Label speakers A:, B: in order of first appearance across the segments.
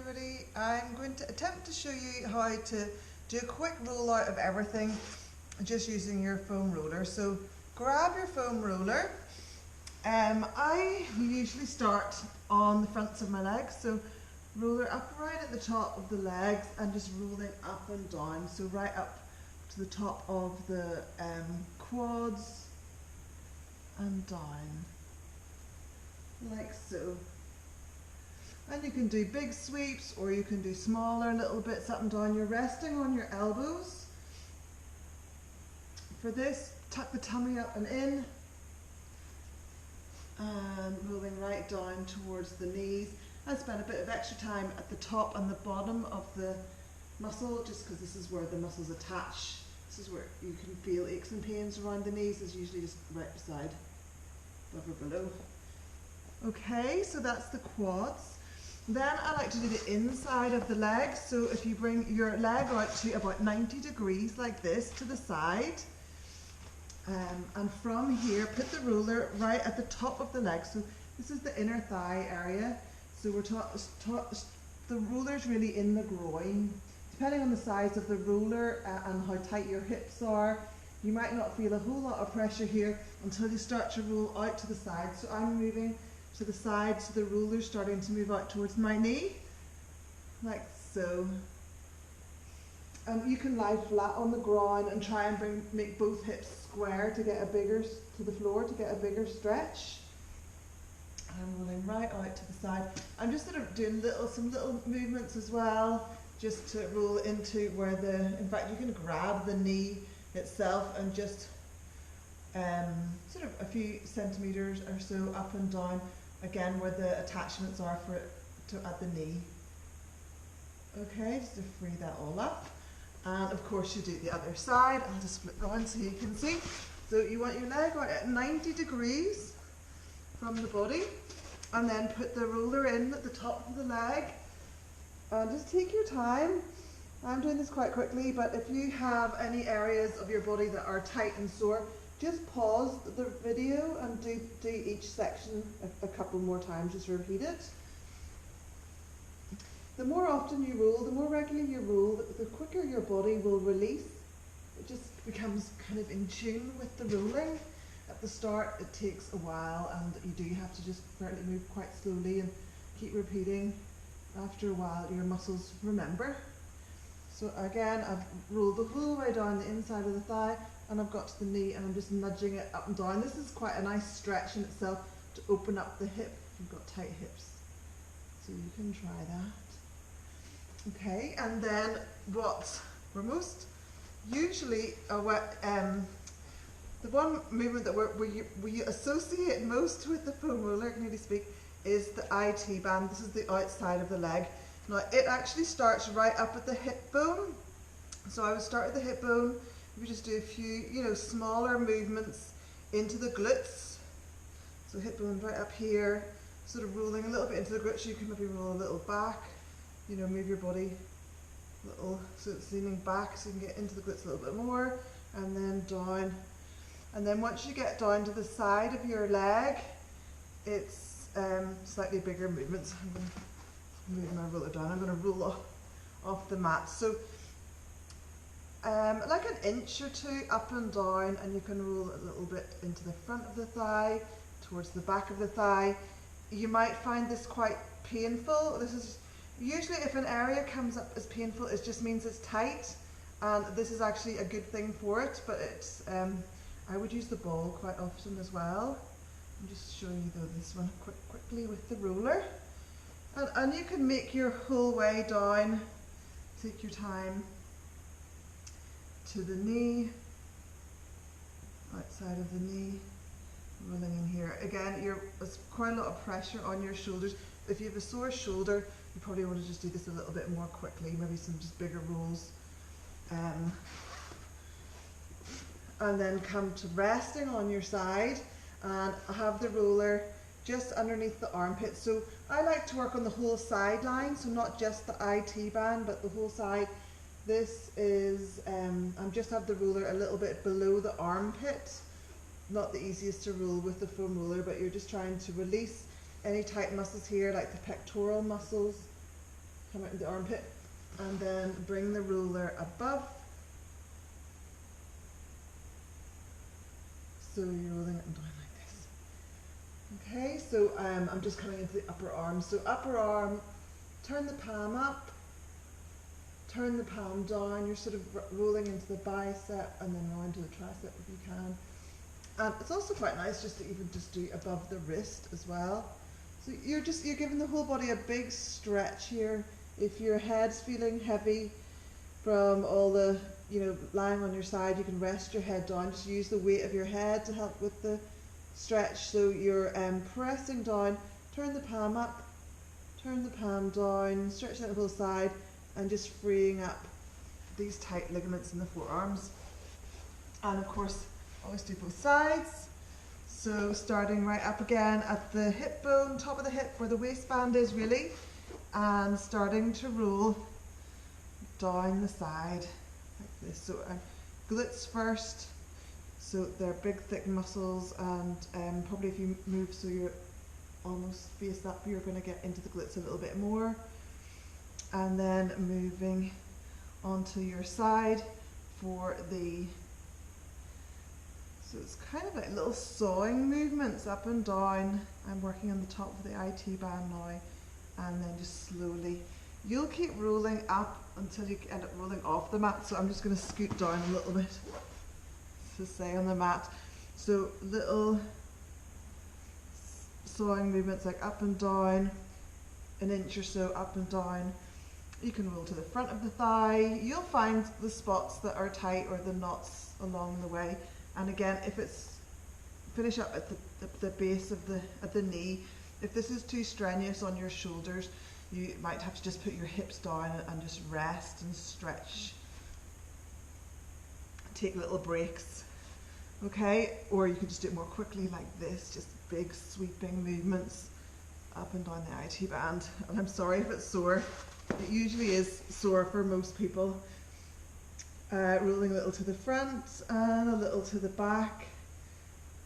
A: everybody. I'm going to attempt to show you how to do a quick roll out of everything just using your foam roller. So grab your foam roller. I usually start on the fronts of my legs, so roller up right at the top of the legs and just rolling up and down, so right up to the top of the quads and down like so. And you can do big sweeps or you can do smaller little bits up and down. You're resting on your elbows. For this, tuck the tummy up and in and rolling right down towards the knees. I spend a bit of extra time at the top and the bottom of the muscle just because this is where the muscles attach. This is where you can feel aches and pains around the knees. It's usually just right beside, above or below. Okay, so that's the quads. Then I like to do the inside of the leg. So if you bring your leg out to about 90 degrees like this to the side, and from here put the roller right at the top of the leg. So this is the inner thigh area. So the roller's really in the groin. Depending on the size of the roller and how tight your hips are, you might not feel a whole lot of pressure here until you start to roll out to the side. So I'm moving to the side, so the roller's starting to move out towards my knee, like so. You can lie flat on the ground and try and make both hips square to get to the floor to get a bigger stretch. I'm rolling right out to the side. I'm just sort of doing some little movements as well, just to roll into where in fact you can grab the knee itself and just sort of a few centimeters or so up and down, again where the attachments are at the knee. Okay, just to free that all up. And of course you do the other side. I'll just flip around so you can see. So you want your leg out at 90 degrees from the body, and then put the roller in at the top of the leg. And just take your time. I'm doing this quite quickly, but if you have any areas of your body that are tight and sore, just pause the video and do each section a couple more times, just repeat it. The more often you roll, the more regularly you roll, the quicker your body will release. It just becomes kind of in tune with the rolling. At the start it takes a while and you do have to just fairly move quite slowly and keep repeating. After a while your muscles remember. So again, I've rolled the whole way down the inside of the thigh and I've got to the knee and I'm just nudging it up and down. This is quite a nice stretch in itself to open up the hip if you've got tight hips. So you can try that. Okay, and then what we're most usually, the one movement that we associate most with the foam roller, I can really speak, is the IT band. This is the outside of the leg. Now it actually starts right up at the hip bone. So I would start at the hip bone. We just do a few, smaller movements into the glutes. So hip bone right up here, sort of rolling a little bit into the glutes. You can maybe roll a little back, move your body a little so it's leaning back so you can get into the glutes a little bit more, and then down. And then once you get down to the side of your leg, it's slightly bigger movements. I'm going to move my roller down. I'm going to roll off the mat. So like an inch or two up and down, and you can roll a little bit into the front of the thigh, towards the back of the thigh. You might find this quite painful. This is usually, if an area comes up as painful, it just means it's tight, and this is actually a good thing for it, but it's I would use the ball quite often as well. I'm just showing you though this one quickly with the roller. And you can make your whole way down, take your time, to the knee, outside of the knee, rolling in here. Again, there's quite a lot of pressure on your shoulders. If you have a sore shoulder, you probably want to just do this a little bit more quickly, maybe some just bigger rolls. And then come to resting on your side and have the roller just underneath the armpit. So I like to work on the whole sideline, so not just the IT band, but the whole side. This is, I just have the roller a little bit below the armpit. Not the easiest to roll with the foam roller, but you're just trying to release any tight muscles here, like the pectoral muscles. come out in the armpit, and then bring the ruler above. So you're rolling it down like this. Okay, so I'm just coming into the upper arm. So upper arm, turn the palm up, turn the palm down. You're sort of rolling into the bicep and then round to the tricep if you can. It's also quite nice just to even just do above the wrist as well. So you're giving the whole body a big stretch here. If your head's feeling heavy from all the, lying on your side, you can rest your head down. Just use the weight of your head to help with the stretch. So you're pressing down, turn the palm up, turn the palm down, stretch out the whole side, and just freeing up these tight ligaments in the forearms. And of course, always do both sides. So starting right up again at the hip bone, top of the hip where the waistband is really, and starting to roll down the side like this. So glutes first, so they're big thick muscles, and probably if you move so you're almost face up, you're going to get into the glutes a little bit more. And then moving onto your side for the, so it's kind of like little sawing movements up and down. I'm working on the top of the IT band now, and then just slowly, you'll keep rolling up until you end up rolling off the mat. So I'm just going to scoot down a little bit to stay on the mat. So little sawing movements like up and down, an inch or so up and down. You can roll to the front of the thigh. You'll find the spots that are tight or the knots along the way. And again, if it's, finish up at the base of the knee. If this is too strenuous on your shoulders, you might have to just put your hips down and just rest and stretch. Take little breaks, okay? Or you can just do it more quickly like this, just big sweeping movements up and down the IT band. And I'm sorry if it's sore. It usually is sore for most people. Rolling a little to the front and a little to the back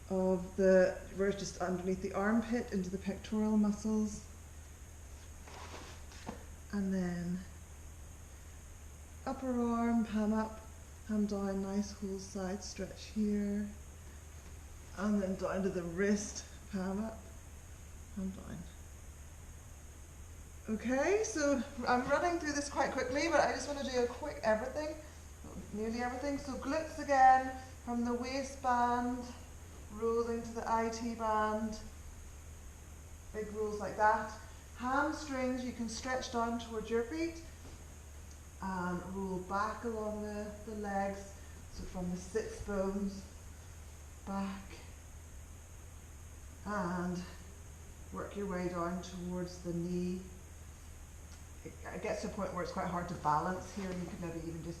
A: of the, we're just underneath the armpit into the pectoral muscles. And then upper arm, palm up, palm down, nice whole side stretch here. And then down to the wrist, palm up, palm down. Okay, so I'm running through this quite quickly, but I just want to do a quick everything, nearly everything. So glutes again, from the waistband, rolling to the IT band, big rolls like that. Hamstrings, you can stretch down towards your feet and roll back along the legs. So from the sits bones, back, and work your way down towards the knee. It gets to a point where it's quite hard to balance here. You can maybe even just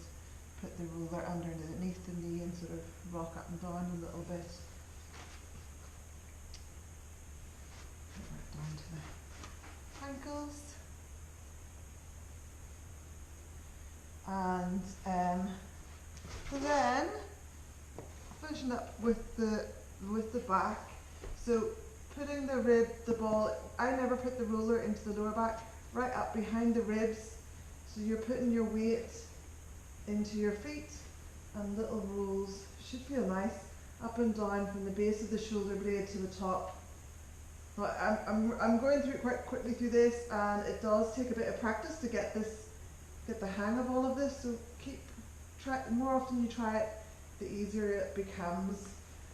A: put the ruler underneath the knee and sort of rock up and down a little bit. Right down to the ankles. And so then finishing up with the back. So putting the ball, I never put the ruler into the lower back, right up behind the ribs. So you're putting your weight into your feet, and little rolls should feel nice up and down from the base of the shoulder blade to the top. But I'm going through quite quickly through this, and it does take a bit of practice to get the hang of all of this. So more often you try it, the easier it becomes.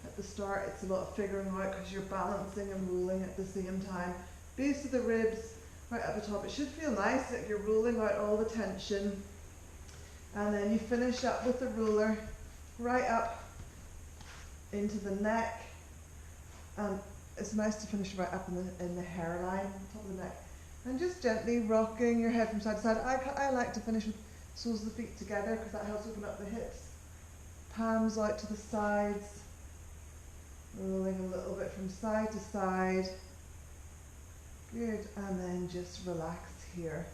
A: At the start, it's a lot of figuring out because you're balancing and rolling at the same time. Base of the ribs, right at the top. It should feel nice that you're rolling out all the tension. And then you finish up with the ruler right up into the neck. And it's nice to finish right up in the hairline, top of the neck. And just gently rocking your head from side to side. I like to finish with soles of the feet together because that helps open up the hips. Palms out to the sides. Rolling a little bit from side to side. Good, and then just relax here.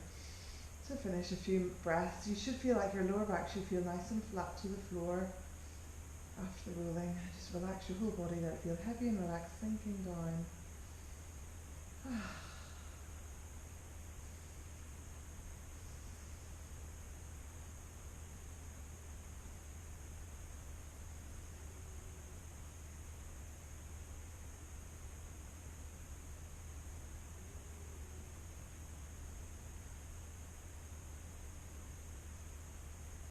A: To finish, a few breaths. You should feel like your lower back should feel nice and flat to the floor after rolling. Just relax your whole body, let it feel heavy and relaxed, sinking down.